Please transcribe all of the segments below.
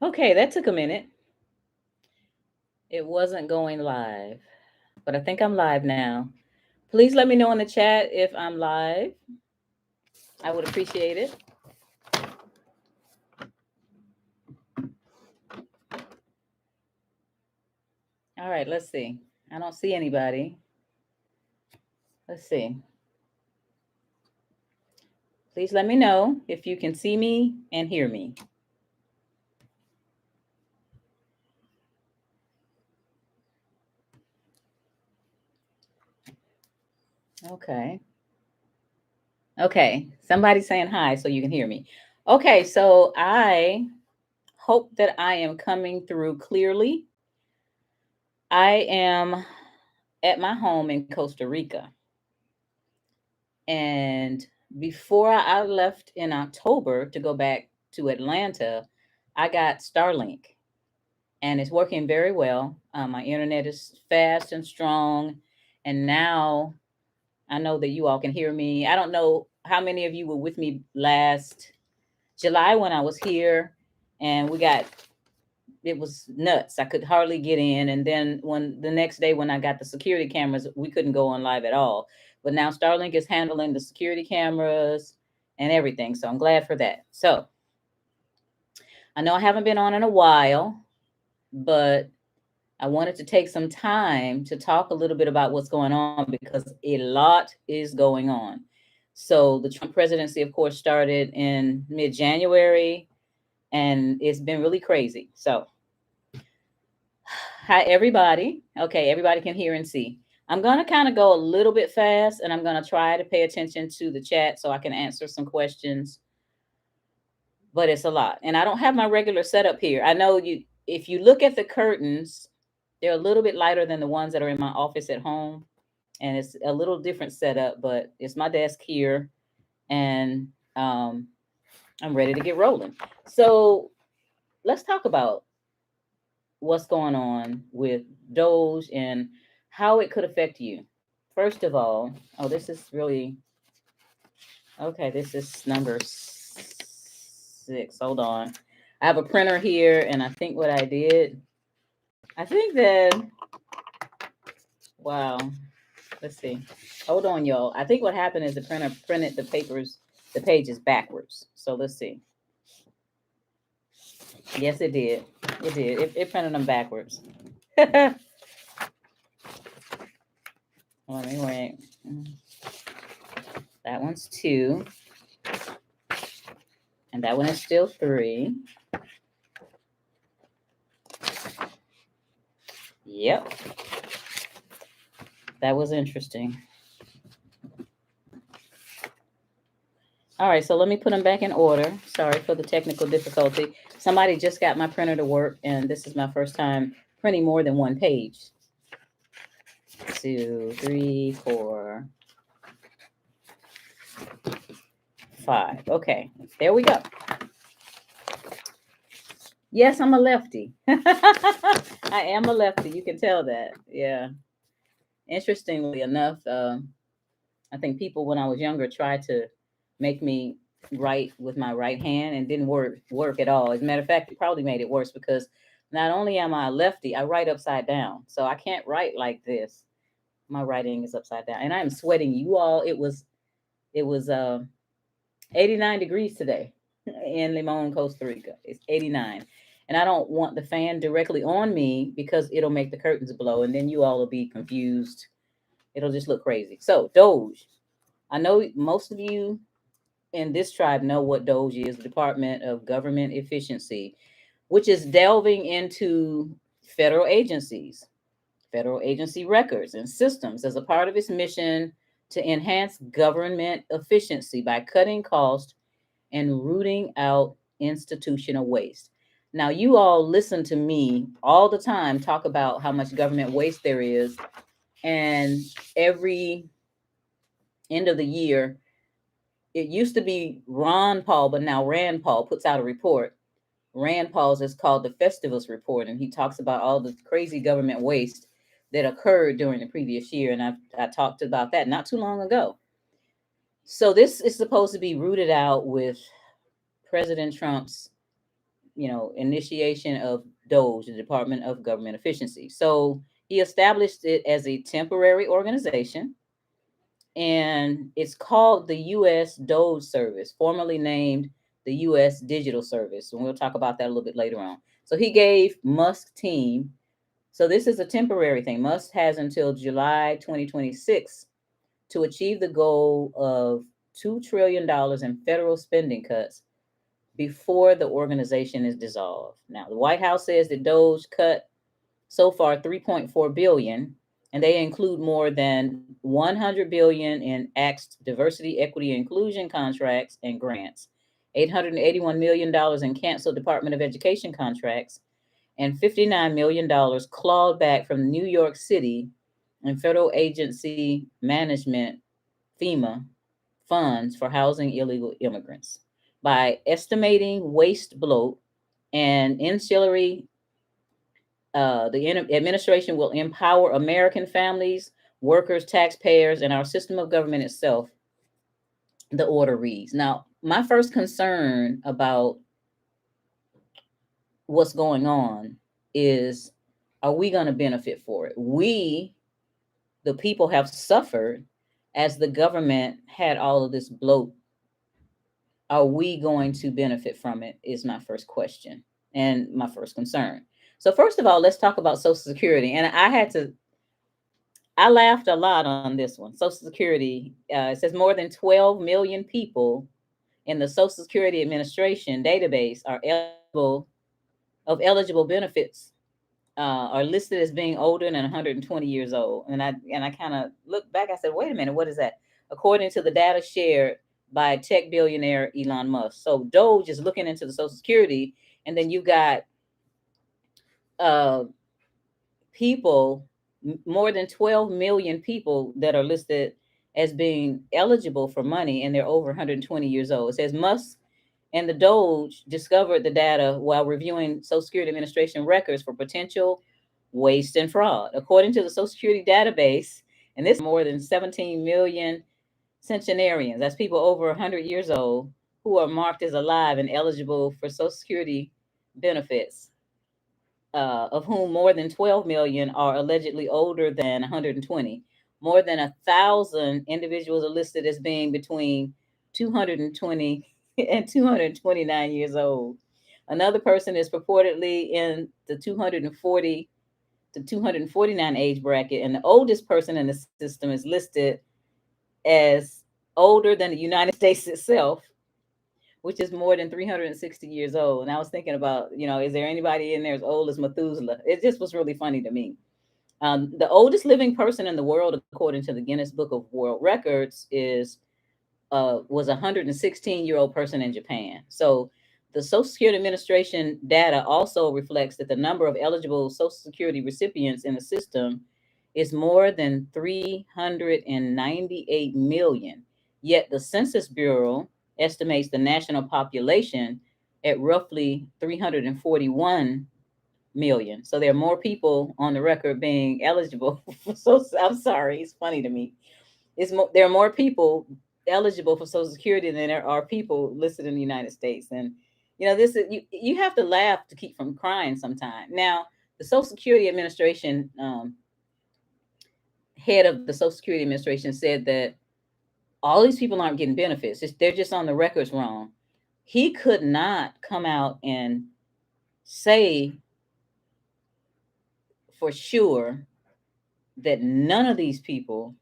Okay, that took a minute. It wasn't going live, but I think I'm live now. Please let me know in the chat if I'm live. I would appreciate it. All right, let's see. I don't see anybody. Let's see. Please let me know if you can see me and hear me. Okay. Okay. Somebody's saying hi so you can hear me. Okay, so I hope that I am coming through clearly. I am at my home in Costa Rica. And before I left in October to go back to Atlanta, I got Starlink and it's working very well. My internet is fast and strong. And now I know that you all can hear me. I don't know how many of you were with me last July when I was here and it was nuts. I could hardly get in. And then when the next day when I got the security cameras, we couldn't go on live at all. But now Starlink is handling the security cameras and everything. So I'm glad for that. So I know I haven't been on in a while, but I wanted to take some time to talk a little bit about what's going on because a lot is going on. So the Trump presidency, of course, started in mid-January and it's been really crazy. So hi, everybody. Okay, everybody can hear and see. I'm going to kind of go a little bit fast and I'm going to try to pay attention to the chat so I can answer some questions, but it's a lot. And I don't have my regular setup here. I know if you look at the curtains, they're a little bit lighter than the ones that are in my office at home. And it's a little different setup, but it's my desk here and I'm ready to get rolling. So let's talk about what's going on with Doge and how it could affect you. First of all, oh, this is really okay. This is number 6. Hold on. I have a printer here, and I think what I did, I think that, wow, let's see. Hold on, y'all. I think what happened is the printer printed the pages backwards. So let's see. Yes, it did. It did. It printed them backwards. Let me wait. That one's 2. And that one is still 3. Yep. That was interesting. All right, so let me put them back in order. Sorry for the technical difficulty. Somebody just got my printer to work, and this is my first time printing more than one page. 2, 3, 4, 5. Okay, there we go. Yes, I'm a lefty. I am a lefty. You can tell that. Yeah. Interestingly enough, I think people when I was younger tried to make me write with my right hand and didn't work at all. As a matter of fact, it probably made it worse because not only am I a lefty, I write upside down. So I can't write like this. My writing is upside down. And I am sweating. You all, it was 89 degrees today in Limon, Costa Rica. It's 89. And I don't want the fan directly on me because it'll make the curtains blow and then you all will be confused. It'll just look crazy. So, Doge. I know most of you in this tribe know what Doge is, the Department of Government Efficiency, which is delving into federal agencies, federal agency records and systems as a part of its mission to enhance government efficiency by cutting costs and rooting out institutional waste. Now, you all listen to me all the time talk about how much government waste there is, and every end of the year, it used to be Ron Paul, but now Rand Paul puts out a report. Rand Paul's is called the Festivus Report, and he talks about all the crazy government waste that occurred during the previous year. And I talked about that not too long ago. So this is supposed to be rooted out with President Trump's initiation of Doge, the Department of Government Efficiency. So he established it as a temporary organization, and it's called the U.S. Doge Service, formerly named the U.S. Digital Service. And we'll talk about that a little bit later on. So he gave Musk's team, so this is a temporary thing. Musk has until July 2026 to achieve the goal of $2 trillion in federal spending cuts before the organization is dissolved. Now, the White House says that Doge cut so far 3.4 billion, and they include more than 100 billion in axed diversity, equity, and inclusion contracts and grants, $881 million in canceled Department of Education contracts, and $59 million clawed back from New York City and federal agency management, FEMA, funds for housing illegal immigrants. By estimating waste bloat and ancillary, the administration will empower American families, workers, taxpayers, and our system of government itself, the order reads. Now, my first concern about what's going on is, are we going to benefit for it? We, the people, have suffered as the government had all of this bloat. Are we going to benefit from it is my first question and my first concern. So first of all, let's talk about Social Security. And I laughed a lot on this one. Social Security, it says more than 12 million people in the Social Security Administration database are eligible benefits are listed as being older than 120 years old. And I kind of looked back. I said, wait a minute, what is that? According to the data shared by tech billionaire Elon Musk. So Doge is looking into the Social Security, and then you got people, more than 12 million people that are listed as being eligible for money, and they're over 120 years old. It says Musk and the Doge discovered the data while reviewing Social Security Administration records for potential waste and fraud. According to the Social Security database, and this is more than 17 million centenarians, that's people over 100 years old, who are marked as alive and eligible for Social Security benefits, of whom more than 12 million are allegedly older than 120. More than 1,000 individuals are listed as being between 220 and 229 years old. Another person is purportedly in the 240 to 249 age bracket, and the oldest person in the system is listed as older than the United States itself, which is more than 360 years old. And I was thinking about, is there anybody in there as old as Methuselah? It just was really funny to me. The oldest living person in the world, according to the Guinness Book of World Records, was a 116-year-old person in Japan. So the Social Security Administration data also reflects that the number of eligible Social Security recipients in the system is more than 398 million. Yet the Census Bureau estimates the national population at roughly 341 million. So there are more people on the record being eligible. So I'm sorry, it's funny to me. There are more people eligible for Social Security than there are people listed in the United States. And this is you have to laugh to keep from crying sometime. Now, the Social Security Administration head of the Social Security Administration said that all these people aren't getting benefits. They're just on the records wrong. He could not come out and say for sure that none of these people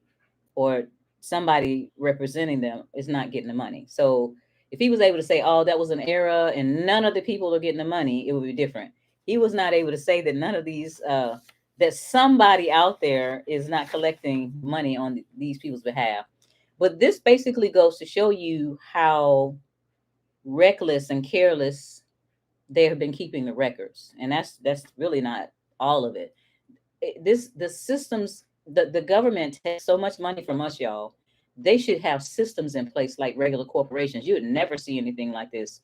or somebody representing them is not getting the money. So if he was able to say, oh, that was an error and none of the people are getting the money, it would be different. He was not able to say that none of these, that somebody out there is not collecting money on these people's behalf. But this basically goes to show you how reckless and careless they have been keeping the records. And that's really not all of it. The systems, the government takes so much money from us, y'all. They should have systems in place like regular corporations. You would never see anything like this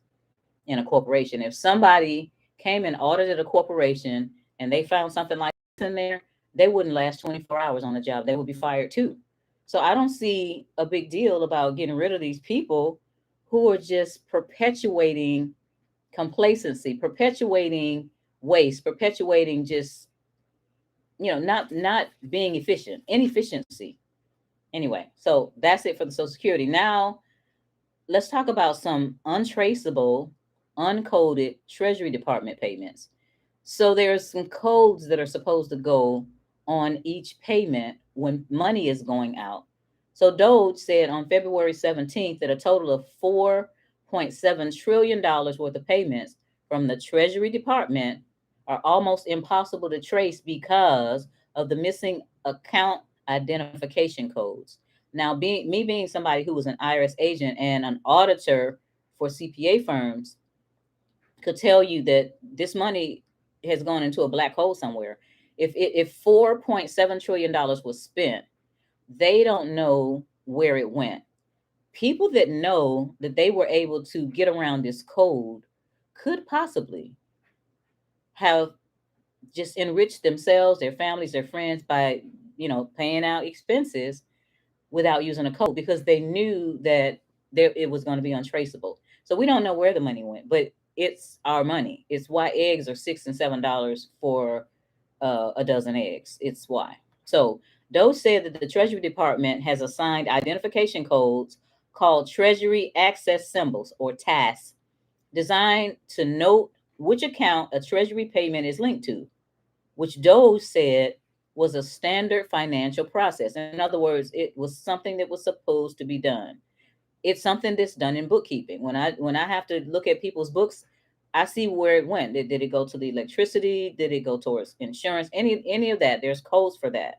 in a corporation. If somebody came and audited a corporation and they found something like this in there, they wouldn't last 24 hours on the job. They would be fired too. So I don't see a big deal about getting rid of these people who are just perpetuating complacency, perpetuating waste, perpetuating just, not being efficient, inefficiency. Anyway, so that's it for the Social Security. Now let's talk about some untraceable, uncoded Treasury Department payments. So there's some codes that are supposed to go on each payment when money is going out. So Doge said on February 17th that a total of $4.7 trillion worth of payments from the Treasury Department are almost impossible to trace because of the missing account identification codes. Now, being somebody who was an IRS agent and an auditor for CPA firms, could tell you that this money has gone into a black hole somewhere. If $4.7 trillion was spent, they don't know where it went. People that know that they were able to get around this code could possibly have just enriched themselves, their families, their friends by, paying out expenses without using a code because they knew that it was going to be untraceable. So we don't know where the money went, but it's our money. It's why eggs are $6 and $7 for a dozen eggs. It's why. So Doe said that the Treasury Department has assigned identification codes called Treasury Access Symbols, or TAS, designed to note which account a Treasury payment is linked to, which Doe said was a standard financial process. In other words, it was something that was supposed to be done. It's something that's done in bookkeeping. When I have to look at people's books, I see where it went. Did it go to the electricity? Did it go towards insurance? Any of that? There's codes for that.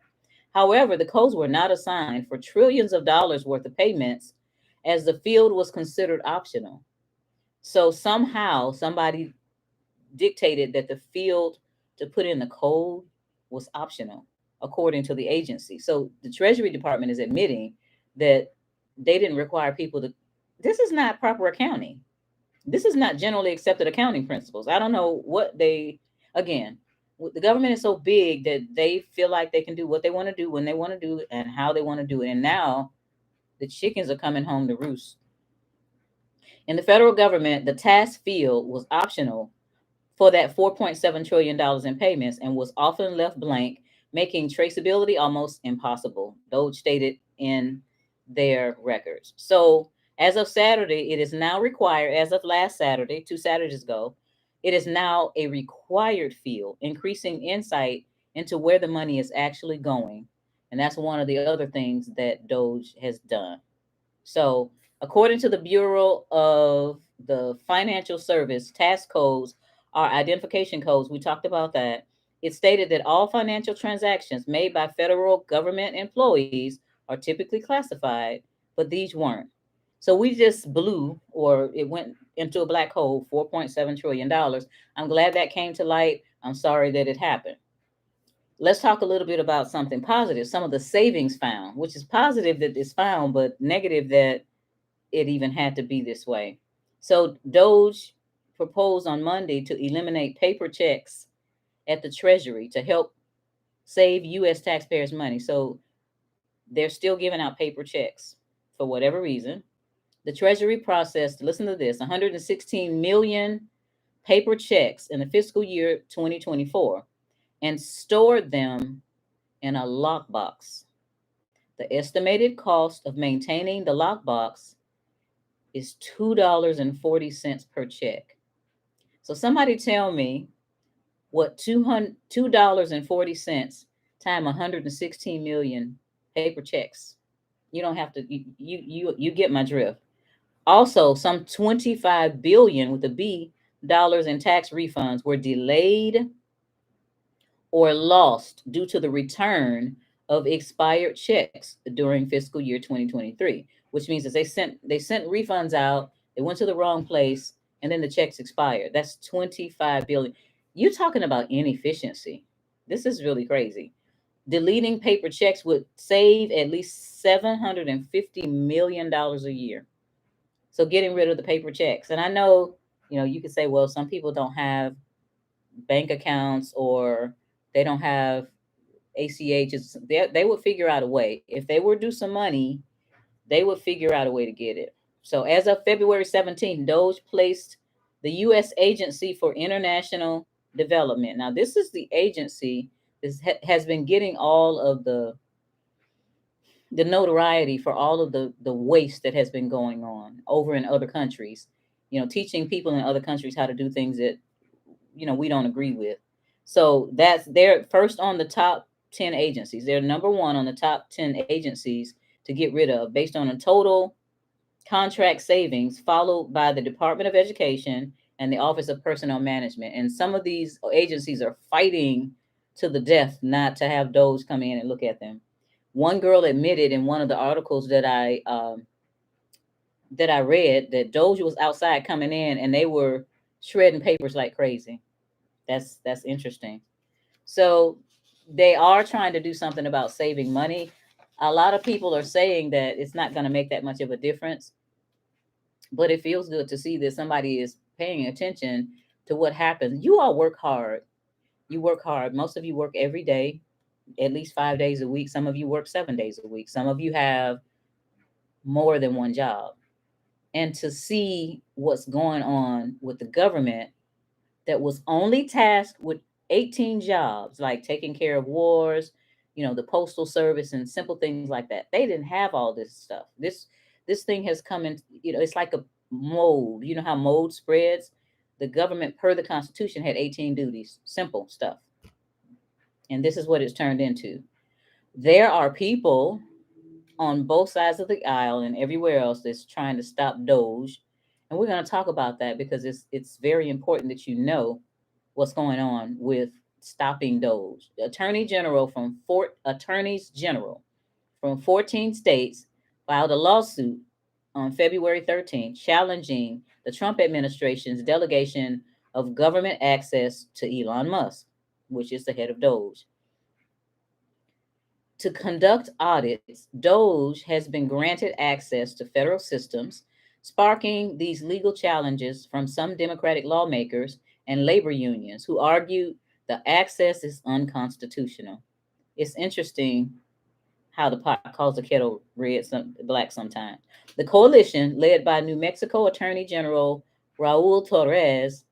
However, the codes were not assigned for trillions of dollars worth of payments, as the field was considered optional. So somehow somebody dictated that the field to put in the code was optional, according to the agency. So the Treasury Department is admitting that they didn't require people to. This is not proper accounting. This is not generally accepted accounting principles. I don't know what they, again, the government is so big that they feel like they can do what they want to do when they want to do it and how they want to do it. And now the chickens are coming home to roost. In the federal government, the task field was optional for that $4.7 trillion in payments and was often left blank, making traceability almost impossible, Doge stated in their records. So, as of Saturday, it is now required, as of last Saturday, 2 Saturdays ago, it is now a required field, increasing insight into where the money is actually going. And that's one of the other things that Doge has done. So, according to the Bureau of the Financial Service, task codes are identification codes. We talked about that. It stated that all financial transactions made by federal government employees are typically classified, but these weren't. So we just blew, or it went into a black hole, $4.7 trillion. I'm glad that came to light. I'm sorry that it happened. Let's talk a little bit about something positive, some of the savings found, which is positive that it's found, but negative that it even had to be this way. So Doge proposed on Monday to eliminate paper checks at the Treasury to help save U.S. taxpayers money. So they're still giving out paper checks for whatever reason. The Treasury processed, listen to this, 116 million paper checks in the fiscal year 2024 and stored them in a lockbox. The estimated cost of maintaining the lockbox is $2.40 per check. So somebody tell me what $2.40 times 116 million paper checks. You don't have to. You get my drift. Also, some 25 billion with a B dollars in tax refunds were delayed or lost due to the return of expired checks during fiscal year 2023, which means that they sent refunds out, they went to the wrong place, and then the checks expired. That's 25 billion. You're talking about inefficiency. This is really crazy. Deleting paper checks would save at least $750 million a year. So getting rid of the paper checks. And I know, you could say, well, some people don't have bank accounts or they don't have ACHs. They would figure out a way. If they were due some money, they would figure out a way to get it. So as of February 17th, Doge placed the U.S. Agency for International Development. Now, this is the agency that has been getting all of the notoriety for all of the waste that has been going on over in other countries. Teaching people in other countries how to do things that we don't agree with. So they're first on the top 10 agencies. They're number one on the top 10 agencies to get rid of based on a total contract savings, followed by the Department of Education and the Office of Personnel Management. And some of these agencies are fighting to the death not to have Doge come in and look at them. One girl admitted in one of the articles that I read that Doge was outside coming in and they were shredding papers like crazy. That's interesting. So they are trying to do something about saving money. A lot of people are saying that it's not going to make that much of a difference, but it feels good to see that somebody is paying attention to what happens. You all work hard. You work hard. Most of you work every day, at least 5 days a week. Some of you work 7 days a week. Some of you have more than one job. And to see what's going on with the government that was only tasked with 18 jobs, like taking care of wars, the postal service and simple things like that. They didn't have all this stuff. This thing has come in, it's like a mold. You know how mold spreads? The government, per the Constitution, had 18 duties, simple stuff. And this is what it's turned into. There are people on both sides of the aisle and everywhere else that's trying to stop Doge. And we're going to talk about that because it's very important that you know what's going on with stopping Doge. The attorneys general from 14 states filed a lawsuit on February 13th challenging the Trump administration's delegation of government access to Elon Musk, which is the head of Doge. To conduct audits, Doge has been granted access to federal systems, sparking these legal challenges from some Democratic lawmakers and labor unions who argue the access is unconstitutional. It's interesting how the pot calls the kettle black sometimes. The coalition, led by New Mexico Attorney General Raul Torres,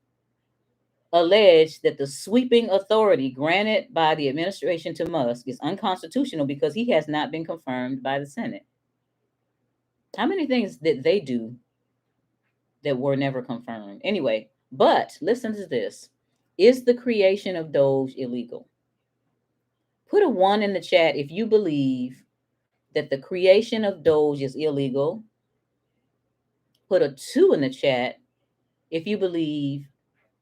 alleged that the sweeping authority granted by the administration to Musk is unconstitutional because he has not been confirmed by the Senate. How many things did they do that were never confirmed? Anyway, but listen to this. Is the creation of Doge illegal? Put a 1 in the chat if you believe that the creation of Doge is illegal. Put a 2 in the chat if you believe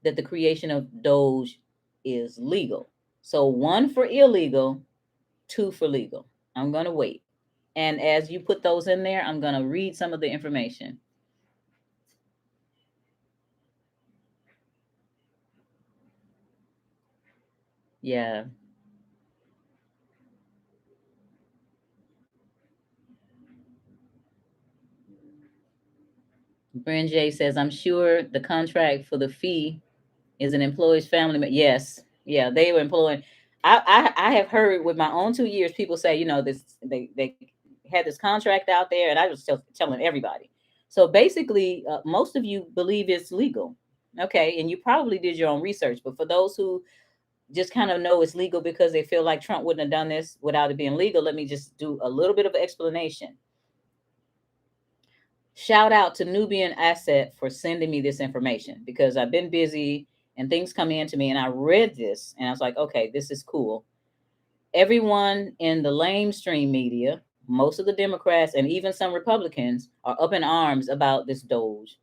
that the creation of Doge is legal. So 1 for illegal, 2 for legal. I'm going to wait. And as you put those in there, I'm going to read some of the information. Yeah. Brand J says, I'm sure the contract for the fee is an employee's family. Yes. Yeah, they were employing. I have heard with my own 2 years, people say, this they had this contract out there, and I was telling everybody. So basically, most of you believe it's legal. Okay. And you probably did your own research. But for those who just kind of know it's legal because they feel like Trump wouldn't have done this without it being legal, let me just do a little bit of an explanation. Shout out to Nubian Asset for sending me this information because I've been busy and things come in to me, and I read this and I was like, okay, this is cool. Everyone in the lamestream media, most of the Democrats and even some Republicans are up in arms about this Doge.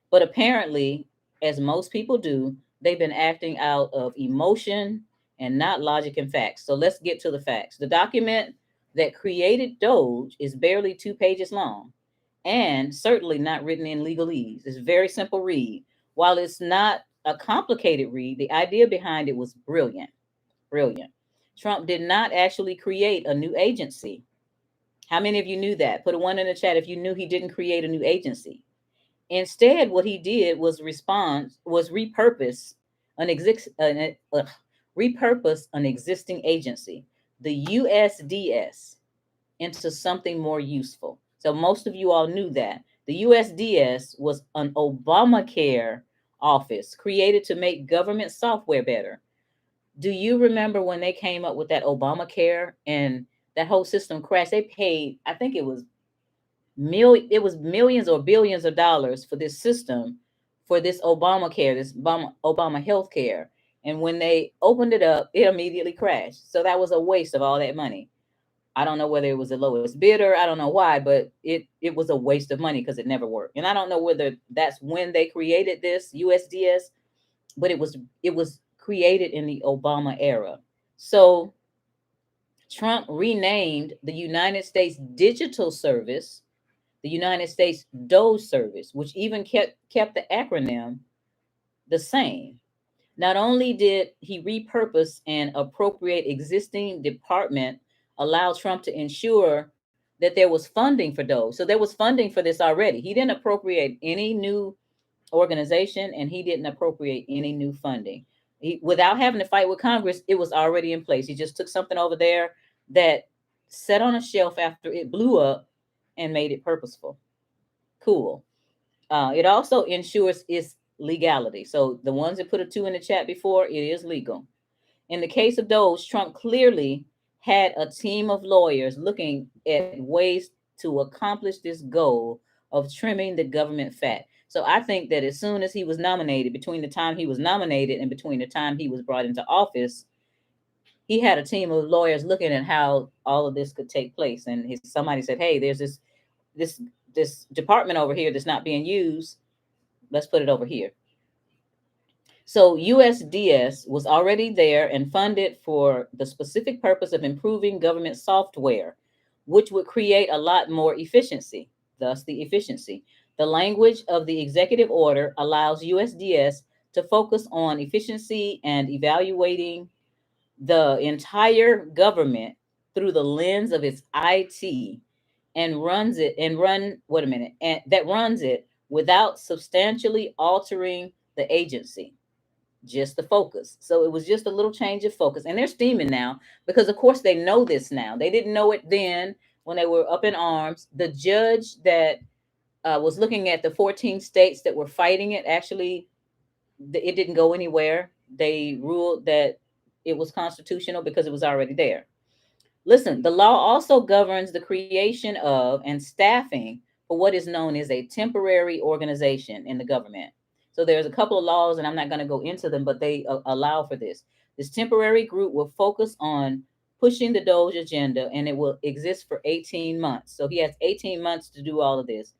But apparently, as most people do, they've been acting out of emotion and not logic and facts. So let's get to the facts. The document that created Doge is barely 2 pages long and certainly not written in legalese. It's a very simple read. While it's not a complicated read, the idea behind it was brilliant. Brilliant. Trump did not actually create a new agency. How many of you knew that? Put a 1 in the chat if you knew he didn't create a new agency. Instead, what he did was repurpose an existing agency, the USDS, into something more useful. So most of you all knew that. The USDS was an Obamacare office, created to make government software better. Do you remember when they came up with that Obamacare and that whole system crashed? They paid, I think it was millions or billions of dollars for this system, for this Obamacare, this Obama health care. And when they opened it up, it immediately crashed. So that was a waste of all that money. I don't know whether it was the lowest bidder. I don't know why, but it was a waste of money because it never worked. And I don't know whether that's when they created this USDS, but it was created in the Obama era. So Trump renamed the United States Digital Service the United States Doge Service, which even kept the acronym the same. Not only did he repurpose and appropriate existing department, allow Trump to ensure that there was funding for Doge. So there was funding for this already. He didn't appropriate any new organization and he didn't appropriate any new funding. Without having to fight with Congress, it was already in place. He just took something over there that sat on a shelf after it blew up and made it purposeful. Cool. It also ensures its legality. So the ones that put a 2 in the chat before, it is legal. In the case of Doge, Trump clearly had a team of lawyers looking at ways to accomplish this goal of trimming the government fat. So I think that as soon as he was nominated, between the time he was nominated and between the time he was brought into office, he had a team of lawyers looking at how all of this could take place. And somebody said, "Hey, there's this this department over here that's not being used. Let's put it over here." So USDS was already there and funded for the specific purpose of improving government software, which would create a lot more efficiency, thus the efficiency. The language of the executive order allows USDS to focus on efficiency and evaluating the entire government through the lens of its IT and runs it and run wait a minute and that runs it without substantially altering the agency, just the focus. So it was just a little change of focus, and they're steaming now because of course they know this now. They didn't know it then when they were up in arms. The judge that was looking at the 14 states that were fighting it, actually it didn't go anywhere. They ruled that it was constitutional because it was already there. Listen, the law also governs the creation of and staffing for what is known as a temporary organization in the government. So there's a couple of laws, and I'm not going to go into them, but they allow for this. This temporary group will focus on pushing the Doge agenda, and it will exist for 18 months. So he has 18 months to do all of this.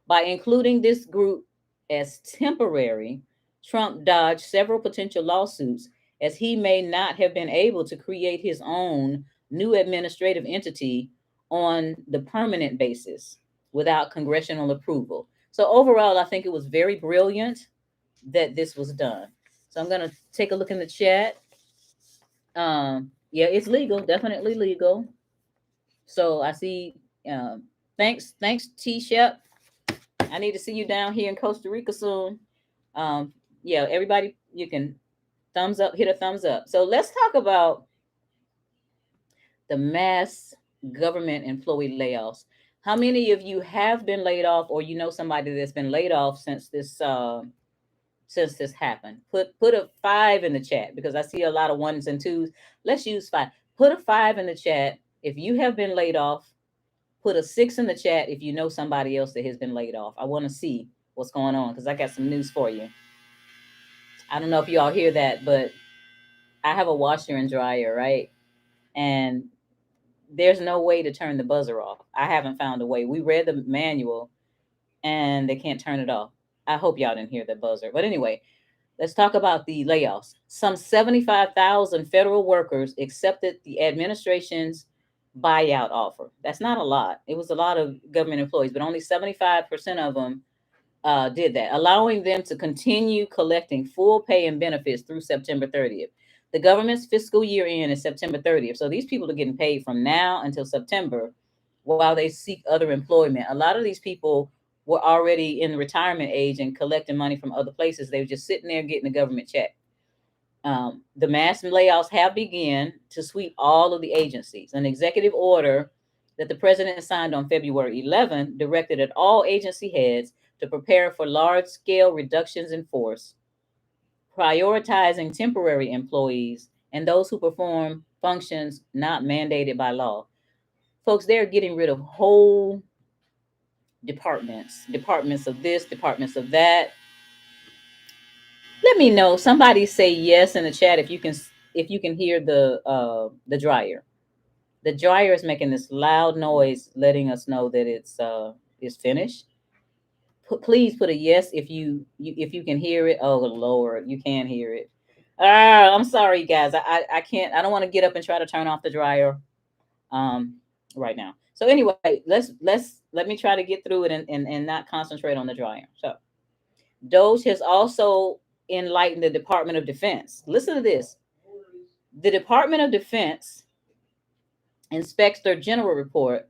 By including this group as temporary, Trump dodged several potential lawsuits as he may not have been able to create his own new administrative entity on the permanent basis without congressional approval. So overall, I think it was very brilliant that this was done. So I'm going to take a look in the chat. Yeah, it's legal, definitely legal. So I see, thanks T Shep. I need to see you down here in Costa Rica soon. Yeah, everybody, you can thumbs up, hit a thumbs up. So let's talk about the mass government employee layoffs. How many of you have been laid off, or you know somebody that's been laid off since this happened? Put a 5 in the chat because I see a lot of 1s and 2s. Let's use 5. Put a 5 in the chat if you have been laid off. Put a 6 in the chat if you know somebody else that has been laid off. I want to see what's going on because I got some news for you. I don't know if you all hear that, but I have a washer and dryer, right? And there's no way to turn the buzzer off. I haven't found a way. We read the manual and they can't turn it off. I hope y'all didn't hear the buzzer. But anyway, let's talk about the layoffs. Some 75,000 federal workers accepted the administration's buyout offer. That's not a lot. It was a lot of government employees, but only 75% of them did that, allowing them to continue collecting full pay and benefits through September 30th. The government's fiscal year end is September 30th. So these people are getting paid from now until September while they seek other employment. A lot of these people were already in retirement age and collecting money from other places. They were just sitting there getting a government check. The mass layoffs have begun to sweep all of the agencies. An executive order that the president signed on February 11 directed at all agency heads to prepare for large-scale reductions in force. prioritizing temporary employees and those who perform functions not mandated by law. Folks, they're getting rid of whole departments of this, departments of that. Let me know. Somebody say yes in the chat if you can hear the dryer. The dryer is making this loud noise, letting us know that it's finished. Please put a yes if you can hear it. Oh Lord, you can hear it. I'm sorry, guys. I can't. I don't want to get up and try to turn off the dryer um right now. So anyway, let me try to get through it and not concentrate on the dryer. So Doge has also enlightened the Department of Defense. Listen to this. The Department of Defense Inspector General report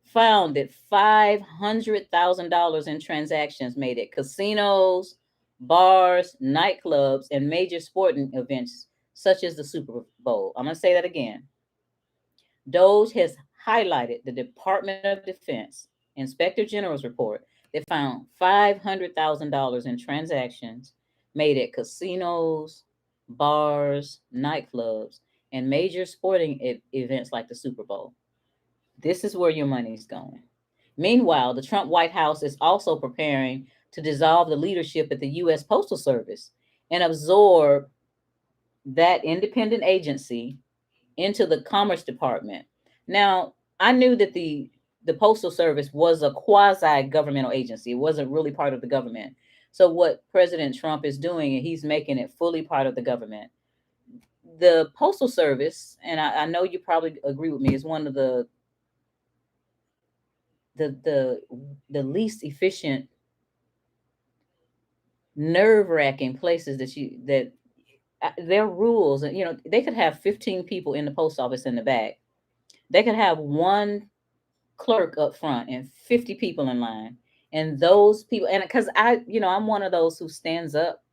found that $500,000 in transactions made at casinos, bars, nightclubs, and major sporting events such as the Super Bowl. I'm going to say that again. Doge has highlighted the Department of Defense Inspector General's report that found $500,000 in transactions made at casinos, bars, nightclubs, and major sporting events like the Super Bowl. This is where your money's going. Meanwhile, the Trump White House is also preparing to dissolve the leadership at the U.S. Postal Service and absorb that independent agency into the Commerce Department. Now, I knew that the Postal Service was a quasi governmental agency. It wasn't really part of the government. So what President Trump is doing, and he's making it fully part of the government. The Postal Service, and I know you probably agree with me, is one of the the least efficient, nerve-wracking places that their rules, and they could have 15 people in the post office in the back. They could have one clerk up front and 50 people in line. And those people, and because I'm one of those who stands up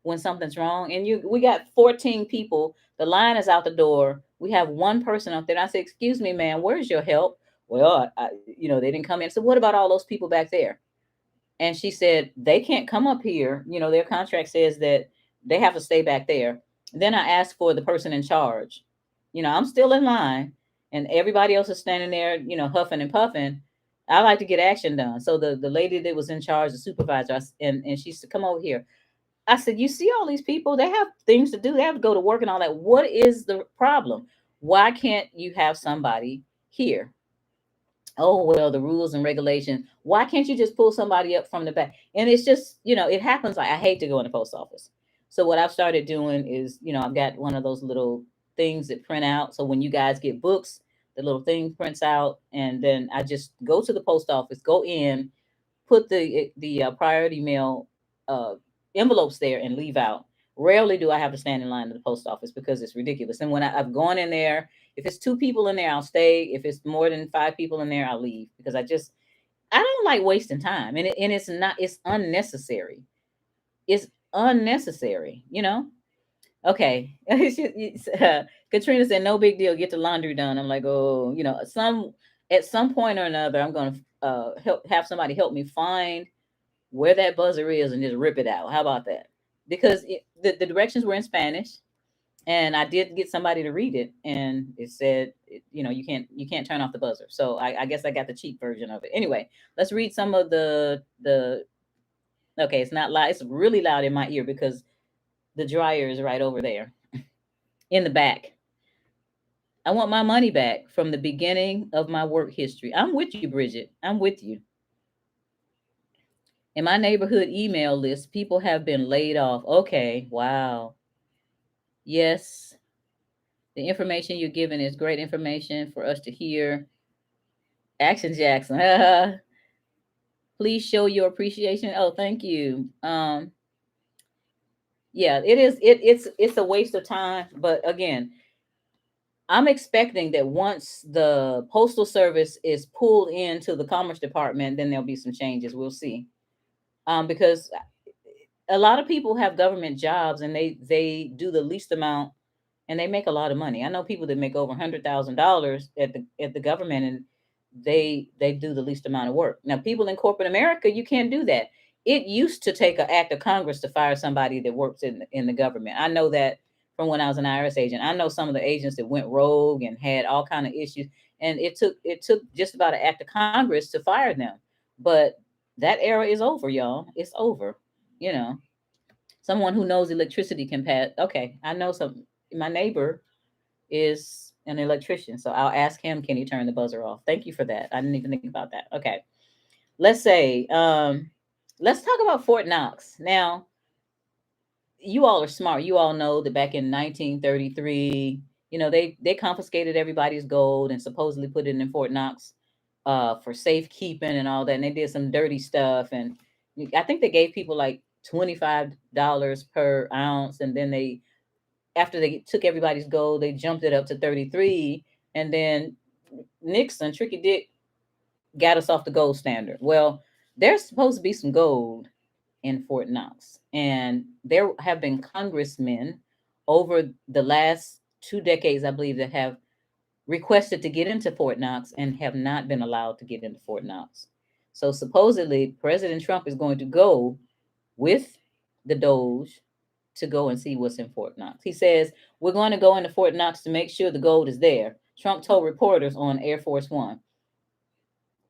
when something's wrong. And we got 14 people. The line is out the door. We have one person up there. And I say, "Excuse me, man, where's your help?" Well, they didn't come in. So what about all those people back there? And she said, they can't come up here. Their contract says that they have to stay back there. Then I asked for the person in charge. I'm still in line and everybody else is standing there, huffing and puffing. I like to get action done. So the lady that was in charge, the supervisor, and she said, "Come over here." I said, "You see all these people? They have things to do. They have to go to work and all that. What is the problem? Why can't you have somebody here?" "Oh, well, the rules and regulations. Why can't you just pull somebody up from the back?" And it's just, it happens. Like, I hate to go in the post office. So what I've started doing is, I've got one of those little things that print out. So when you guys get books, the little thing prints out, and then I just go to the post office, go in, put the priority mail uh, envelopes there, and leave out. Rarely do I have to stand in line at the post office because it's ridiculous. And when I've gone in there, if it's 2 people in there, I'll stay. If it's more than 5 people in there, I'll leave because I don't like wasting time, and it's unnecessary. It's unnecessary. Okay. Katrina said, "No big deal. Get the laundry done." I'm like, oh, at some point or another, I'm gonna have somebody help me find where that buzzer is and just rip it out. How about that? Because the directions were in Spanish, and I did get somebody to read it, and it said, you can't turn off the buzzer. So I guess I got the cheap version of it. Anyway, let's read some of the. Okay, it's not loud. It's really loud in my ear because the dryer is right over there in the back. "I want my money back from the beginning of my work history." I'm with you, Bridget. I'm with you. "In my neighborhood email list, people have been laid off." Okay, wow. Yes, the information you're giving is great information for us to hear. Action Jackson. "Please show your appreciation." Oh, thank you. Yeah, it is. It's a waste of time. But again, I'm expecting that once the Postal Service is pulled into the Commerce Department, then there'll be some changes. We'll see. Because a lot of people have government jobs and they do the least amount and they make a lot of money. I know people that make over $100,000 at the government, and they do the least amount of work. Now, people in corporate America, you can't do that. it used to take an act of Congress to fire somebody that works in the government. I know that from when I was an IRS agent. I know some of the agents that went rogue and had all kind of issues, and it took just about an act of Congress to fire them. But that era is over, y'all. It's over. You know, someone who knows electricity can pass. Okay, I know some. My neighbor is an electrician, so I'll ask him. Can he turn the buzzer off? Thank you for that. I didn't even think about that. Okay, let's say. Let's talk about Fort Knox now. You all are smart. You all know that back in 1933, they confiscated everybody's gold and supposedly put it in Fort Knox for safekeeping and all that. And they did some dirty stuff. And I think they gave people like $25 per ounce. And then after they took everybody's gold, they jumped it up to 33. And then Nixon, Tricky Dick, got us off the gold standard. Well, there's supposed to be some gold in Fort Knox. And there have been congressmen over the last 2 decades, I believe, that have requested to get into Fort Knox and have not been allowed to get into Fort Knox. So supposedly, President Trump is going to go with the Doge to go and see what's in Fort Knox. He says, we're going to go into Fort Knox to make sure the gold is there. Trump told reporters on Air Force One,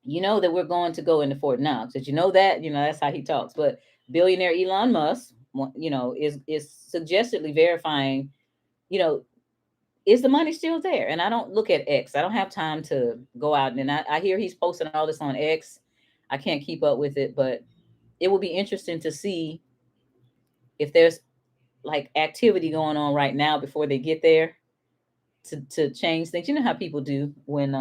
you know that we're going to go into Fort Knox. Did you know that? That's how he talks. But billionaire Elon Musk, is suggestively verifying, you know, is the money still there? And I don't look at X. I don't have time to go out. And I hear he's posting all this on X. I can't keep up with it, but it will be interesting to see if there's like activity going on right now before they get there to change things. You know how people do when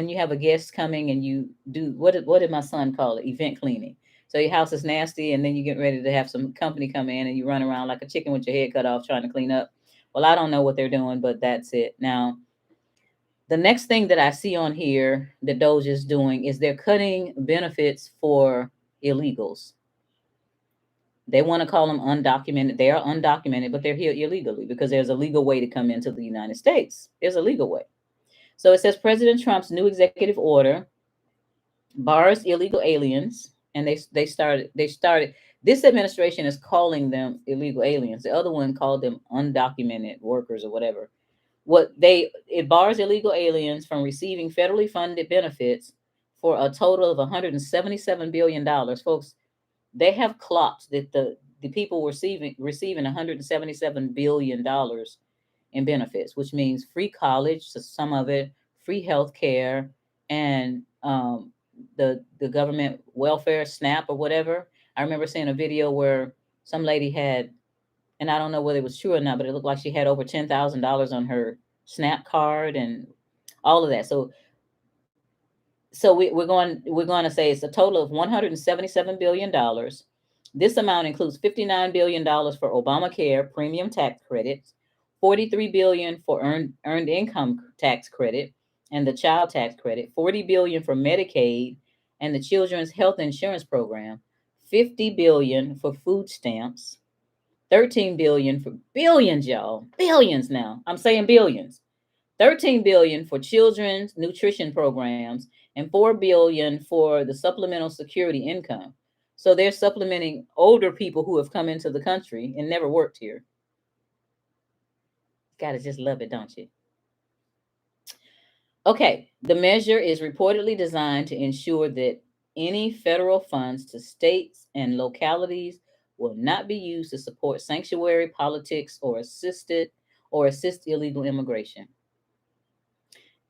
you have a guest coming and you do what did my son call it? Event cleaning. So your house is nasty and then you get ready to have some company come in and you run around like a chicken with your head cut off trying to clean up. Well, I don't know what they're doing, but that's it. Now, the next thing that I see on here that Doge is doing is they're cutting benefits for illegals. They want to call them undocumented. They are undocumented, but they're here illegally because there's a legal way to come into the United States. There's a legal way. So it says President Trump's new executive order bars illegal aliens, and they started. This administration is calling them illegal aliens. The other one called them undocumented workers or whatever. It bars illegal aliens from receiving federally funded benefits for a total of $177 billion, folks. They have clocked that the people receiving $177 billion in benefits, which means free college, so some of it, free health care, and the government welfare, SNAP or whatever. I remember seeing a video where some lady had, and I don't know whether it was true or not, but it looked like she had over $10,000 on her SNAP card and all of that. So we're going to say it's a total of $177 billion. This amount includes $59 billion for Obamacare premium tax credits, 43 billion for earned income tax credit and the child tax credit, 40 billion for Medicaid and the children's health insurance program, 50 billion for food stamps, 13 billion for billions, y'all. Billions now. I'm saying billions. 13 billion for children's nutrition programs and 4 billion for the supplemental security income. So they're supplementing older people who have come into the country and never worked here. Gotta just love it, don't you? Okay, the measure is reportedly designed to ensure that any federal funds to states and localities will not be used to support sanctuary politics or assist illegal immigration.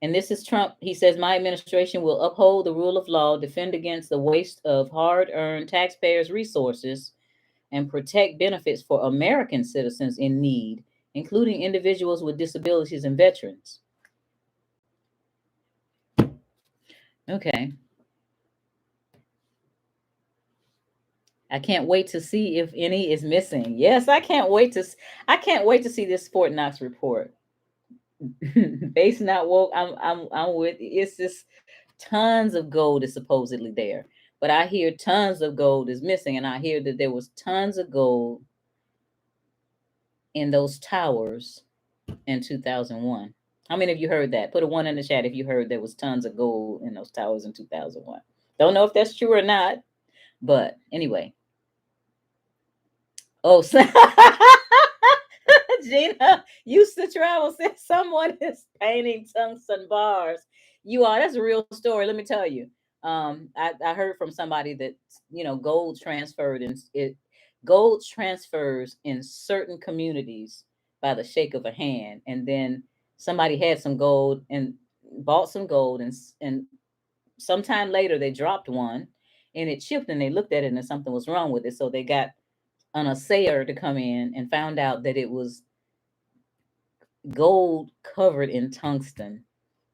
And this is Trump. He says, my administration will uphold the rule of law, defend against the waste of hard earned taxpayers' resources, and protect benefits for American citizens in need, including individuals with disabilities and veterans. Okay. I can't wait to see if any is missing. Yes, I can't wait to see this Fort Knox report. Base not woke. I'm with it's just tons of gold is supposedly there. But I hear tons of gold is missing, and I hear that there was tons of gold in those towers in 2001. How many of you heard that? Put a one in the chat if you heard there was tons of gold in those towers in 2001. Don't know if that's true or not, But anyway, oh, so Gina used to travel since someone is painting tungsten bars. You are, that's a real story. Let me tell you. I heard from somebody that, gold transferred and gold transfers in certain communities by the shake of a hand. And then somebody had some gold and bought some gold, and sometime later they dropped one and it chipped, and they looked at it and something was wrong with it. So they got an assayer to come in and found out that it was gold covered in tungsten.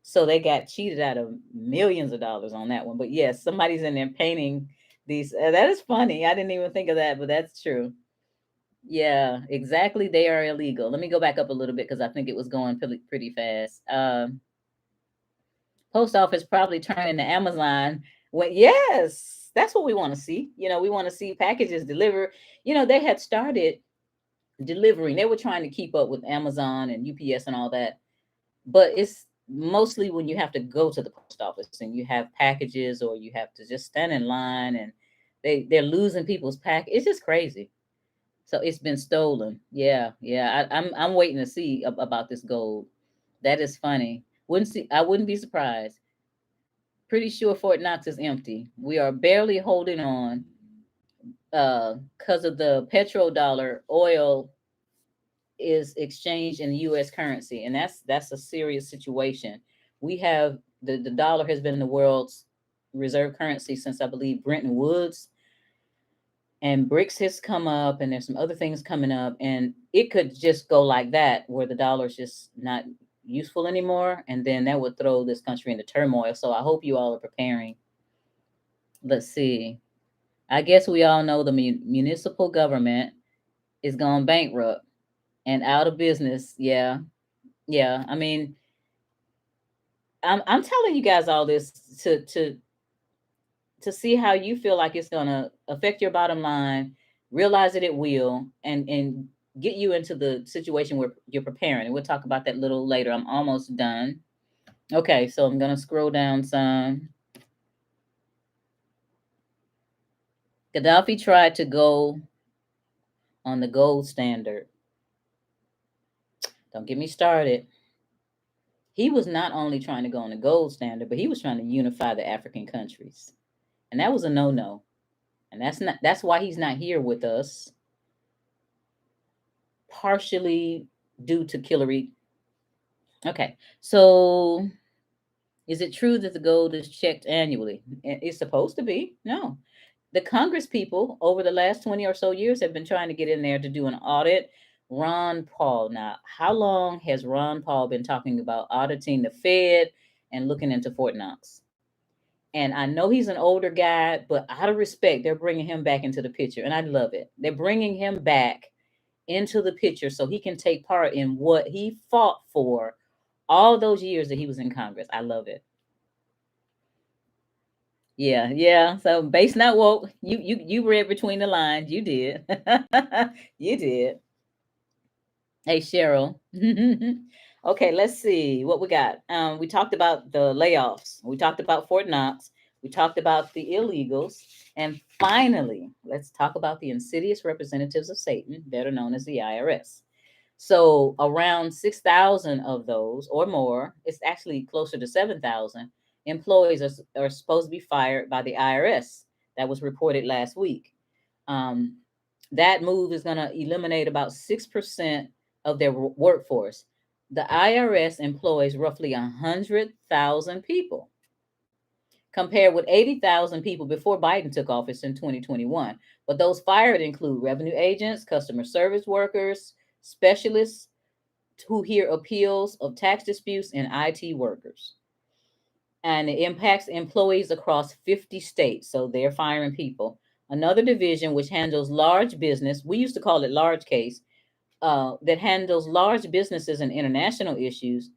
So they got cheated out of millions of dollars on that one. But yes, somebody's in there painting these. That is funny. I didn't even think of that, but that's true. Yeah, exactly. They are illegal. Let me go back up a little bit because I think it was going pretty fast. Post office probably turned into Amazon. Yes, that's what we want to see. We want to see packages delivered. They had started delivering. They were trying to keep up with Amazon and UPS and all that, but it's mostly when you have to go to the post office and you have packages, or you have to just stand in line, and they're losing people's pack. It's just crazy. So it's been stolen. Yeah, yeah. I'm waiting to see about this gold. That is funny. I wouldn't be surprised. Pretty sure Fort Knox is empty. We are barely holding on because of the petrodollar. Oil is exchanged in US currency, and that's a serious situation. We have the dollar has been the world's reserve currency since, I believe, Bretton Woods, and BRICS has come up, and there's some other things coming up, and it could just go like that, where the dollar's just not useful anymore, and then that would throw this country into turmoil. So I hope you all are preparing. Let's see. I guess we all know the municipal government is going bankrupt and out of business. Yeah, yeah. I mean, I'm telling you guys all this to see how you feel like it's gonna affect your bottom line. Realize that it will, and get you into the situation where you're preparing. And we'll talk about that a little later. I'm almost done. Okay, so I'm gonna scroll down some. Gaddafi tried to go on the gold standard. Don't get me started. He was not only trying to go on the gold standard, but he was trying to unify the African countries. And that was a no-no. And that's why he's not here with us, partially due to Hillary. Okay. So is it true that the gold is checked annually? It's supposed to be. No. The Congress people over the last 20 or so years have been trying to get in there to do an audit. Ron Paul. Now, how long has Ron Paul been talking about auditing the Fed and looking into Fort Knox? And I know he's an older guy, but out of respect, they're bringing him back into the picture. And I love it. They're bringing him back into the picture so he can take part in what he fought for all those years that he was in Congress. I love it. Yeah, yeah. So base not woke. You read between the lines. You did. You did. Hey Cheryl. Okay, let's see what we got. We talked about the layoffs. We talked about Fort Knox. We talked about the illegals. And finally, let's talk about the insidious representatives of Satan, better known as the IRS. So around 6,000 of those or more, it's actually closer to 7,000 employees are supposed to be fired by the IRS. That was reported last week. Um, that move is going to eliminate about 6% of their workforce. The IRS employs roughly 100,000 people, compared with 80,000 people before Biden took office in 2021. But those fired include revenue agents, customer service workers, specialists who hear appeals of tax disputes, and IT workers. And it impacts employees across 50 states. So they're firing people. Another division, which handles large business, we used to call it large case, that handles large businesses and international issues,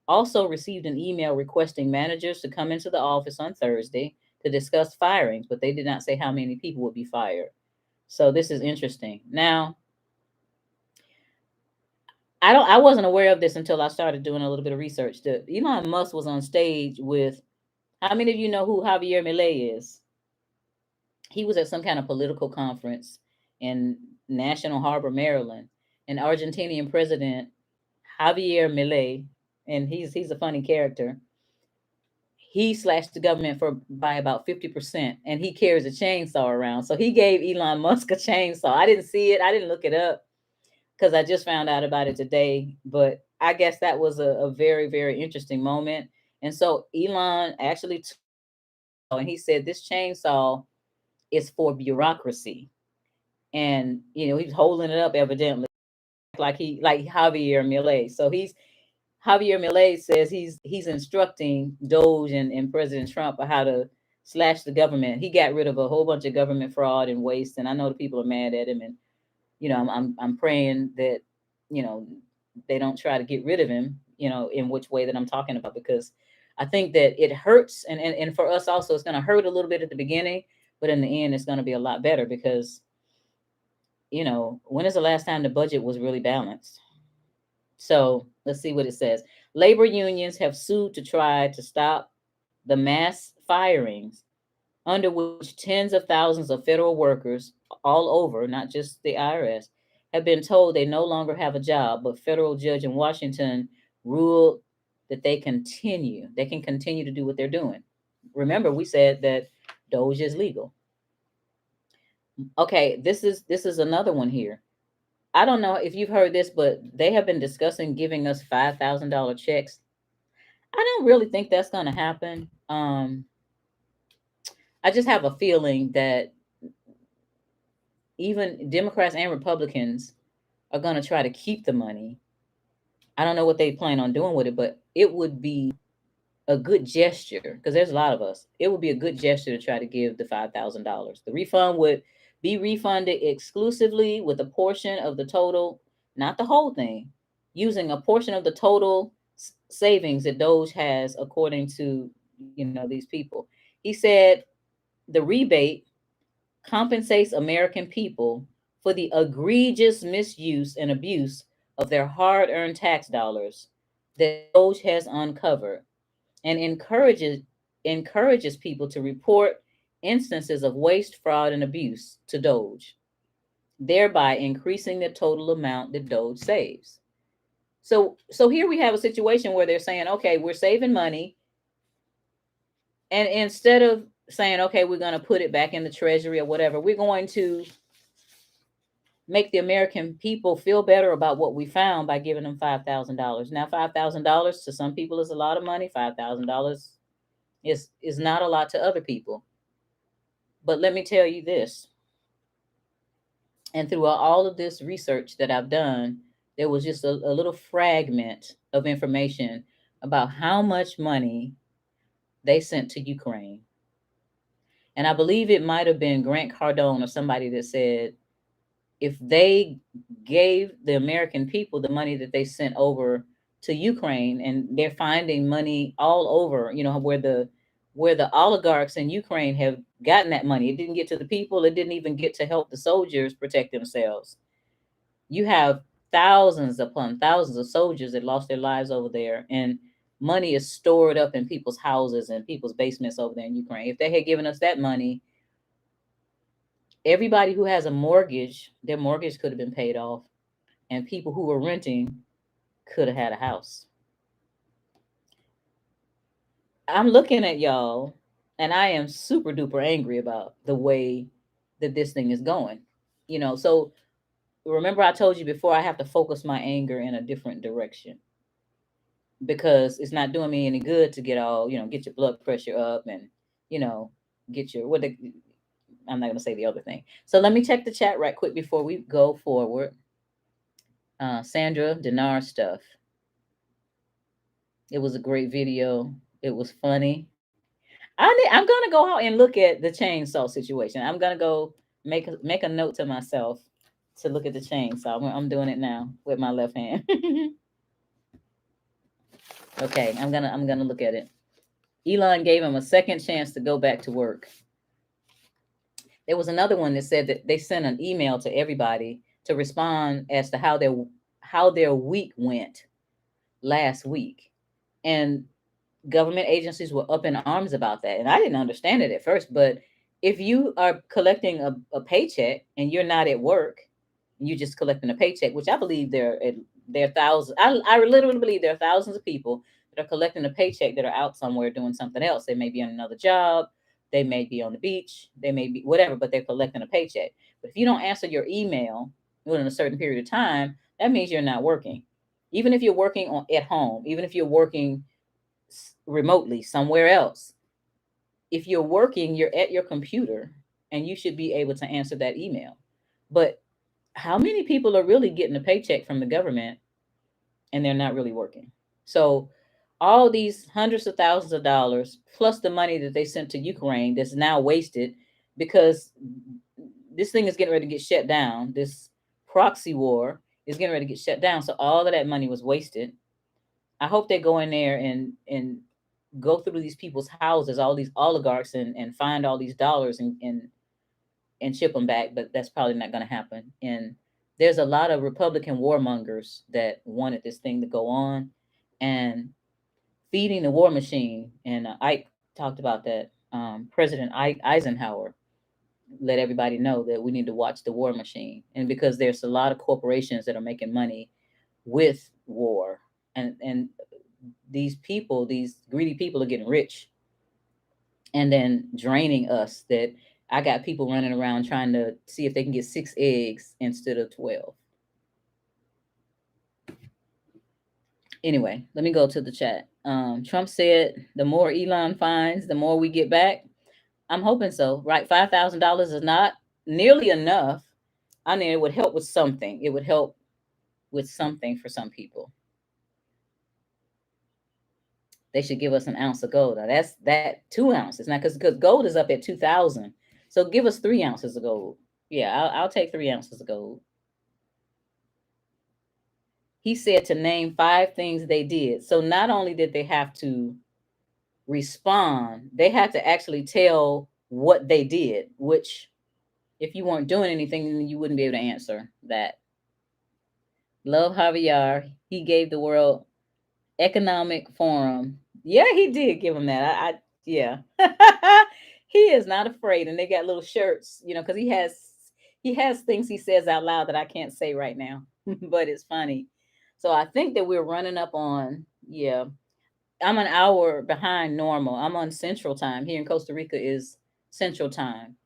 also received an email requesting managers to come into the office on Thursday to discuss firings, but they did not say how many people would be fired. So this is interesting. Now, I wasn't aware of this until I started doing a little bit of research. Elon Musk was on stage with, how many of you know who Javier Milei is? he was at some kind of political conference in National Harbor, Maryland, and Argentinian President Javier Milei, and he's a funny character. He slashed the government for by about 50%, and he carries a chainsaw around. So he gave Elon Musk a chainsaw. I didn't see it. I didn't look it up because I just found out about it today. But I guess that was a very, very interesting moment. And so Elon actually took and he said this chainsaw is for bureaucracy. And he's holding it up evidently like Javier Milei. So Javier Milei says he's instructing Doge and President Trump on how to slash the government. He got rid of a whole bunch of government fraud and waste, and I know the people are mad at him. And I'm praying that they don't try to get rid of him. In which way that I'm talking about, because I think that it hurts, and for us also, it's going to hurt a little bit at the beginning, but in the end, it's going to be a lot better because when is the last time the budget was really balanced? So let's see what it says. Labor unions have sued to try to stop the mass firings under which tens of thousands of federal workers all over, not just the IRS, have been told they no longer have a job. But federal judge in Washington ruled that they can continue to do what they're doing. Remember, we said that Doge is legal. Okay, this is another one here. I don't know if you've heard this, but they have been discussing giving us $5,000 checks. I don't really think that's going to happen. I just have a feeling that even Democrats and Republicans are going to try to keep the money. I don't know what they plan on doing with it, but it would be a good gesture because there's a lot of us. It would be a good gesture to try to give the $5,000. The refund would be refunded exclusively with a portion of the total, not the whole thing, using a portion of the total savings that Doge has, according to these people. He said the rebate compensates American people for the egregious misuse and abuse of their hard-earned tax dollars that Doge has uncovered, and encourages people to report instances of waste, fraud, and abuse to Doge, thereby increasing the total amount that Doge saves. So here we have a situation where they're saying, okay, we're saving money, and instead of saying, okay, we're going to put it back in the treasury or whatever, we're going to make the American people feel better about what we found by giving them $5,000. Now, $5,000 to some people is a lot of money. $5,000 is not a lot to other people. But let me tell you this. And throughout all of this research that I've done, there was just a little fragment of information about how much money they sent to Ukraine. And I believe it might have been Grant Cardone or somebody that said if they gave the American people the money that they sent over to Ukraine, and they're finding money all over, where the oligarchs in Ukraine have gotten that money. It didn't get to the people. It didn't even get to help the soldiers protect themselves. You have thousands upon thousands of soldiers that lost their lives over there, and money is stored up in people's houses and people's basements over there in Ukraine. If they had given us that money, everybody who has a mortgage, their mortgage could have been paid off, and people who were renting could have had a house. I'm looking at y'all, and I am super duper angry about the way that this thing is going. So remember I told you before, I have to focus my anger in a different direction because it's not doing me any good to get get your blood pressure up and, get your, I'm not going to say the other thing. So let me check the chat right quick before we go forward. Sandra Dinar stuff. It was a great video. It was funny. I'm gonna go out and look at the chainsaw situation. I'm gonna go make a note to myself to look at the chainsaw. I'm doing it now with my left hand. Okay, I'm gonna look at it. Elon gave him a second chance to go back to work. There was another one that said that they sent an email to everybody to respond as to how their week went last week, and government agencies were up in arms about that. And I didn't understand it at first, but if you are collecting a paycheck and you're not at work, you just collecting a paycheck, which I believe there are thousands. I literally believe there are thousands of people that are collecting a paycheck that are out somewhere doing something else. They may be on another job, they may be on the beach, they may be whatever, but they're collecting a paycheck. But if you don't answer your email within a certain period of time, that means you're not working. Even if you're working at home, even if you're working remotely somewhere else, if you're working, you're at your computer and you should be able to answer that email. But how many people are really getting a paycheck from the government and they're not really working? So all these hundreds of thousands of dollars plus the money that they sent to Ukraine that's now wasted because this thing is getting ready to get shut down. This proxy war is getting ready to get shut down. So all of that money was wasted. I hope they go in there and go through these people's houses, all these oligarchs, and find all these dollars and ship them back. But that's probably not going to happen. And there's a lot of Republican warmongers that wanted this thing to go on and feeding the war machine. And Ike talked about that. President Eisenhower let everybody know that we need to watch the war machine. And because there's a lot of corporations that are making money with war, and these people, these greedy people, are getting rich and then draining us. That I got people running around trying to see if they can get 6 eggs instead of 12. Anyway, let me go to the chat. Trump said the more Elon finds, the more we get back. I'm hoping so, right? $5,000 is not nearly enough. I mean, it would help with something. It would help with something for some people. They should give us an ounce of gold. Now that's that 2 ounces. Now, because gold is up at 2,000, so give us 3 ounces of gold. Yeah, I'll take 3 ounces of gold. He said to name 5 things they did. So not only did they have to respond, they had to actually tell what they did, which if you weren't doing anything, then you wouldn't be able to answer that. Love Javier. He gave the World Economic Forum. Yeah, he did give him that. Yeah. He is not afraid, and they got little shirts, because he has things he says out loud that I can't say right now, but it's funny. So I think that we're running up on, yeah. I'm an hour behind normal. I'm on Central Time. Here in Costa Rica is Central Time.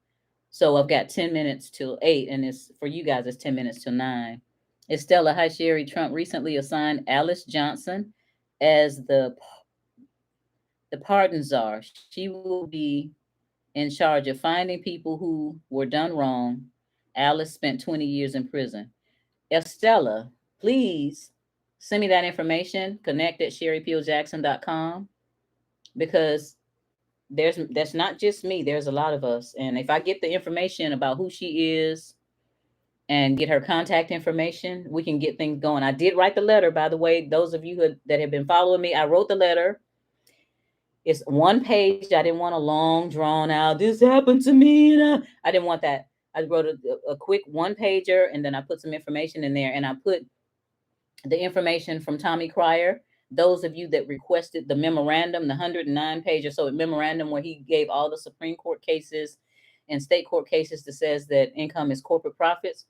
So I've got 10 minutes till 8, and it's for you guys, it's 10 minutes till 9. Estella, hi Sherry. Trump recently assigned Alice Johnson as the pardon czar. She will be in charge of finding people who were done wrong. Alice spent 20 years in prison. Estella, please send me that information. Connect at sherrypeeljackson.com, because that's not just me. There's a lot of us. And if I get the information about who she is and get her contact information, we can get things going. I did write the letter, by the way. Those of you that have been following me, I wrote the letter. It's one page. I didn't want a long, drawn out, this happened to me. I didn't want that. I wrote a quick one pager, and then I put some information in there, and I put the information from Tommy Cryer. Those of you that requested the memorandum, the 109 page or so memorandum where he gave all the Supreme Court cases and state court cases that says that income is corporate profits.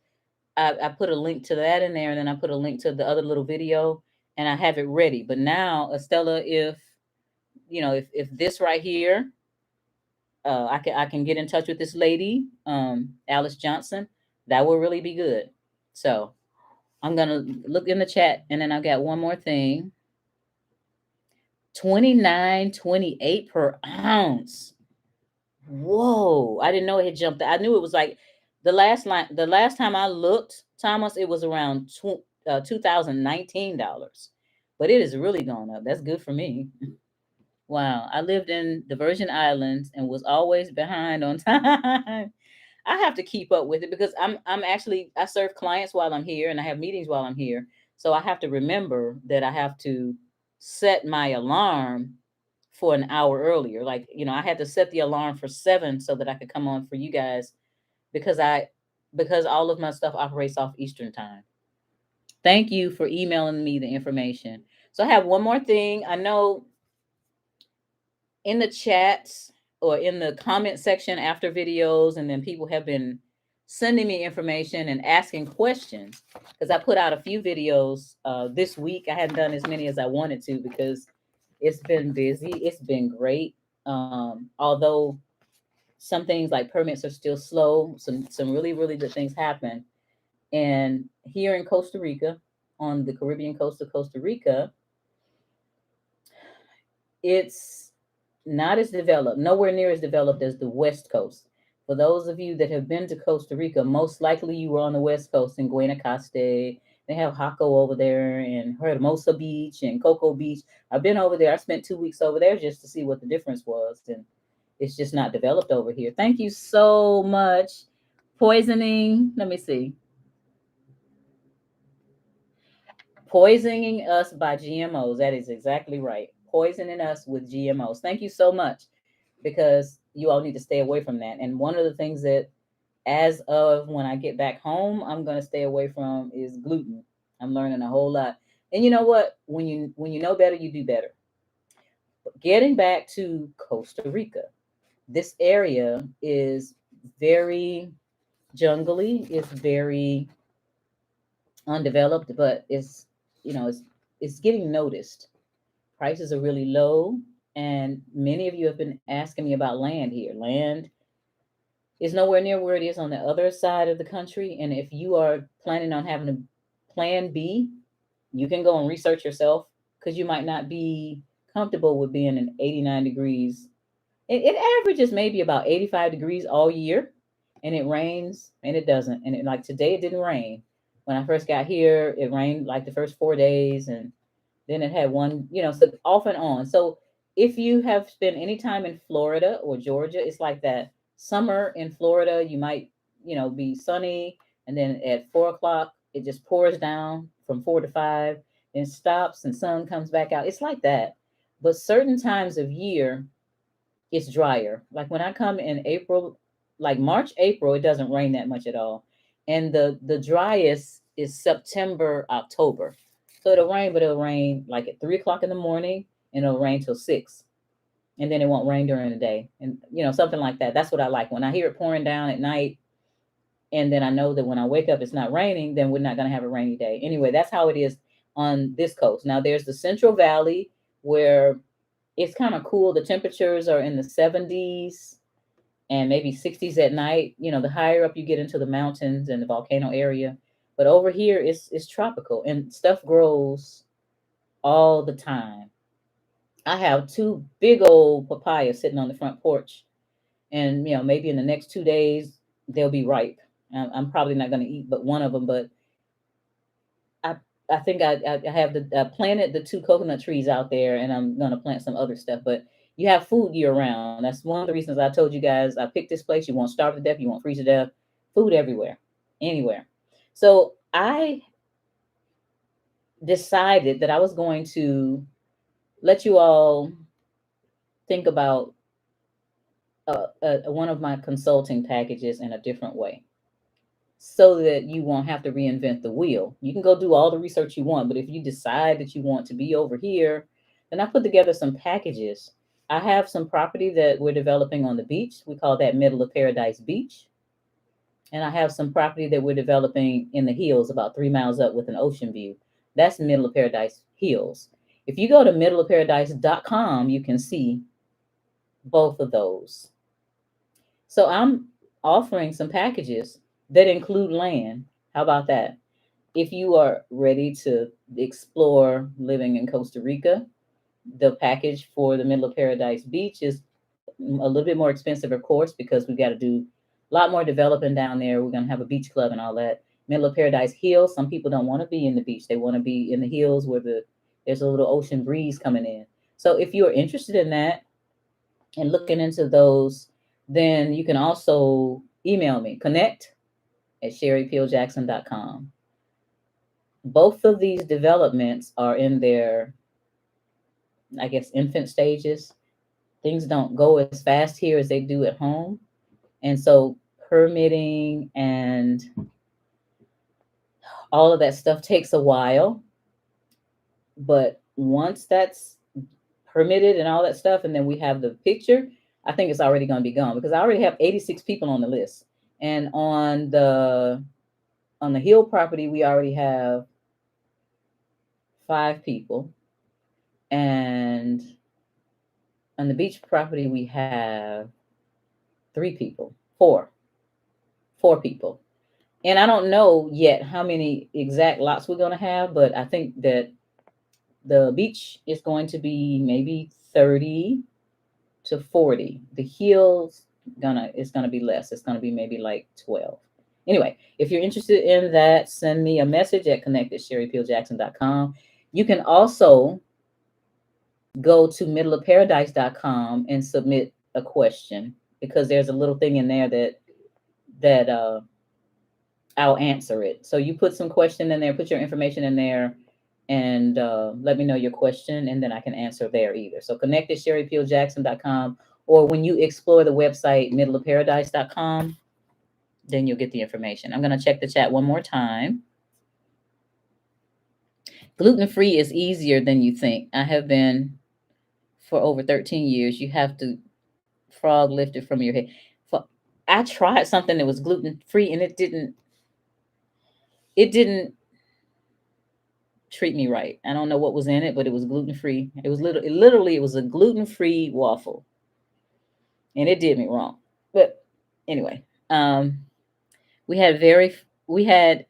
I put a link to that in there, and then I put a link to the other little video, and I have it ready. But now, Estella, if this right here, I can get in touch with this lady, Alice Johnson, that will really be good. So I'm gonna look in the chat, and then I've got one more thing. 29.28 per ounce. Whoa! I didn't know it had jumped. I knew it was like the last time I looked, Thomas, it was around $2019, but it has really gone up. That's good for me. Wow! I lived in the Virgin Islands and was always behind on time. I have to keep up with it because I'm actually, I serve clients while I'm here and I have meetings while I'm here. So I have to remember that I have to set my alarm for an hour earlier. Like, I had to set the alarm for 7 so that I could come on for you guys, because all of my stuff operates off Eastern time. Thank you for emailing me the information. So I have one more thing. I know in the chats, or in the comment section after videos, and then people have been sending me information and asking questions because I put out a few videos this week. I hadn't done as many as I wanted to because it's been busy. It's been great. Although some things like permits are still slow, some really really good things happen. And here in Costa Rica, on the Caribbean coast of Costa Rica, it's not as developed, nowhere near as developed as the West Coast. For those of you that have been to Costa Rica, most likely you were on the West Coast in Guanacaste. They have Jaco over there and Hermosa Beach and Cocoa Beach. I've been over there. I spent 2 weeks over there just to see what the difference was. And it's just not developed over here. Thank you so much. Poisoning, let me see. Poisoning us by GMOs. That is exactly right. Poisoning us with GMOs. Thank you so much, because you all need to stay away from that. And one of the things that, as of when I get back home, I'm going to stay away from is gluten. I'm learning a whole lot. And you know what? When you know better, you do better. But getting back to Costa Rica, this area is very jungly. It's very undeveloped, but it's getting noticed. Prices are really low, and many of you have been asking me about land here. Land is nowhere near where it is on the other side of the country, and if you are planning on having a plan B, you can go and research yourself, because you might not be comfortable with being in 89 degrees. It averages maybe about 85 degrees all year, and it rains and it doesn't. And like today, it didn't rain. When I first got here, it rained like the first 4 days, and then it had one, so off and on. So if you have spent any time in Florida or Georgia, it's like that. Summer in Florida, you might, be sunny, and then at 4 o'clock, it just pours down from 4 to 5, then stops and sun comes back out. It's like that. But certain times of year, it's drier. Like when I come in April, like March, April, it doesn't rain that much at all. And the driest is September, October. So it'll rain, but it'll rain like at 3 o'clock in the morning, and it'll rain till 6. And then it won't rain during the day. And something like that. That's what I like. When I hear it pouring down at night, and then I know that when I wake up it's not raining, then we're not gonna have a rainy day. Anyway, that's how it is on this coast. Now there's the Central Valley, where it's kind of cool. The temperatures are in the 70s and maybe 60s at night. The higher up you get into the mountains and the volcano area. But over here, it's tropical, and stuff grows all the time. I have two big old papayas sitting on the front porch, and maybe in the next 2 days they'll be ripe. I'm probably not going to eat but one of them, but I I think I have planted the two coconut trees out there, and I'm gonna plant some other stuff. But you have food year round. That's one of the reasons I told you guys I picked this place. You won't starve to death. You won't freeze to death. Food everywhere, anywhere. So I decided that I was going to let you all think about one of my consulting packages in a different way, so that you won't have to reinvent the wheel. You can go do all the research you want, but if you decide that you want to be over here, then I put together some packages. I have some property that we're developing on the beach. We call that Middle of Paradise Beach. And I have some property that we're developing in the hills about 3 miles up with an ocean view. That's Middle of Paradise Hills. If you go to middleofparadise.com, you can see both of those. So I'm offering some packages that include land. How about that? If you are ready to explore living in Costa Rica, the package for the Middle of Paradise Beach is a little bit more expensive, of course, because we've got to do a lot more developing down there. We're going to have a beach club and all that. Middle of Paradise Hills, some people don't want to be in the beach. They want to be in the hills where there's a little ocean breeze coming in. So if you're interested in that and looking into those, then you can also email me, connect@sherrypeeljackson.com. Both of these developments are in their, I guess, infant stages. Things don't go as fast here as they do at home. And so permitting and all of that stuff takes a while. But once that's permitted and all that stuff, and then we have the picture, I think it's already going to be gone because I already have 86 people on the list. And on the Hill property, we already have 5 people. And on the beach property, we have 3 people, 4 people. And I don't know yet how many exact lots we're going to have, but I think that the beach is going to be maybe 30 to 40. The Hills it's gonna be less. It's gonna be maybe like 12. Anyway, if you're interested in that, send me a message at connect@sherrypeeljackson.com. You can also go to middleofparadise.com and submit a question, because there's a little thing in there that I'll answer it. So you put some question in there, put your information in there, and let me know your question, and then I can answer there either. So connect@sherrypeeljackson.com, or when you explore the website middleofparadise.com, then you'll get the information. I'm going to check the chat one more time. Gluten-free is easier than you think. I have been for over 13 years. You have to frog lifted from your head. I tried something that was gluten-free, and it didn't treat me right. I don't know what was in it, but it was gluten-free. It was literally it was a gluten-free waffle, and it did me wrong. But anyway, we had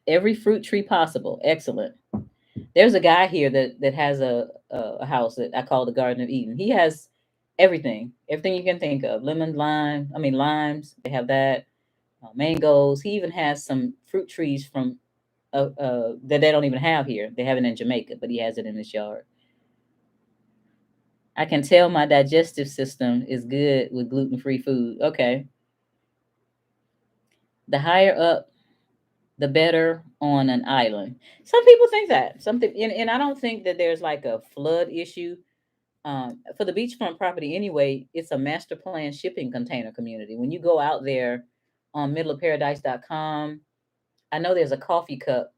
every fruit tree possible. Excellent. There's a guy here that has a house that I call the Garden of Eden. He has everything you can think of. Limes. They have that. Mangoes. He even has some fruit trees from that they don't even have here. They have it in Jamaica, but he has it in his yard. I can tell my digestive system is good with gluten-free food. Okay. The higher up, the better on an island. Some people think that. And I don't think that there's like a flood issue. For the beachfront property anyway, it's a master plan shipping container community. When you go out there on middleofparadise.com, I know there's a coffee cup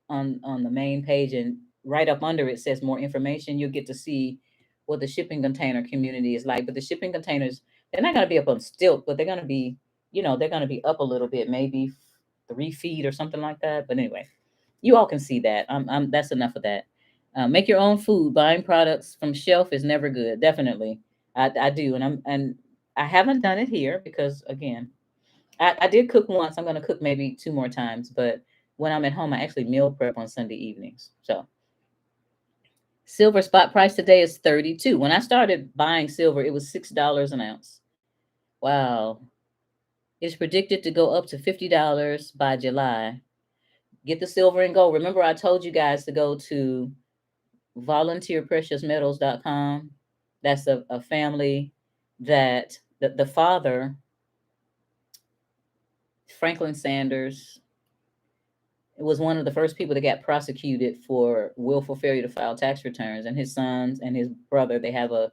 on the main page, and right up under it says more information. You'll get to see what the shipping container community is like. But the shipping containers, they're not going to be up on stilt, but they're going to be, they're going to be up a little bit, maybe 3 feet or something like that. But anyway, you all can see that. That's enough of that. Make your own food. Buying products from shelf is never good. Definitely, I do, and I haven't done it here because, again, I did cook once. I'm going to cook maybe 2 more times, but when I'm at home, I actually meal prep on Sunday evenings. So silver spot price today is 32. When I started buying silver, it was $6 an ounce. Wow. It's predicted to go up to $50 by July. Get the silver and gold. Remember, I told you guys to go to volunteerpreciousmetals.com. That's a family that the father, Franklin Sanders, was one of the first people that got prosecuted for willful failure to file tax returns, and his sons and his brother, they have a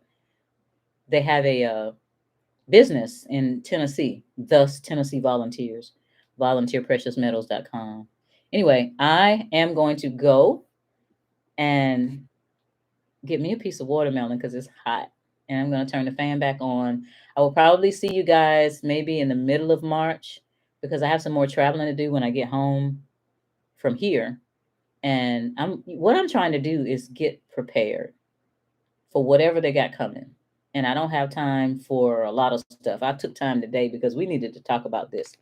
business in Tennessee, thus Tennessee Volunteers, volunteerpreciousmetals.com. Anyway, I am going to go and get me a piece of watermelon because it's hot, and I'm going to turn the fan back on. I will probably see you guys maybe in the middle of March because I have some more traveling to do when I get home from here. And what I'm trying to do is get prepared for whatever they got coming. And I don't have time for a lot of stuff. I took time today because we needed to talk about this.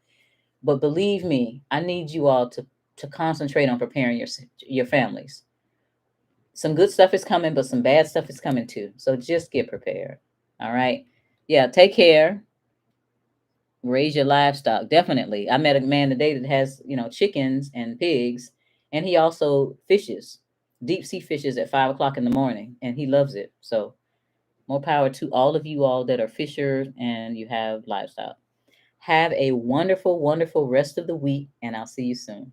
But believe me, I need you all to concentrate on preparing your families. Some good stuff is coming, but some bad stuff is coming too. So just get prepared. All right. Yeah. Take care. Raise your livestock. Definitely. I met a man today that has, chickens and pigs, and he also fishes, deep sea fishes at 5 o'clock in the morning, and he loves it. So more power to all of you all that are fishers and you have livestock. Have a wonderful, wonderful rest of the week, and I'll see you soon.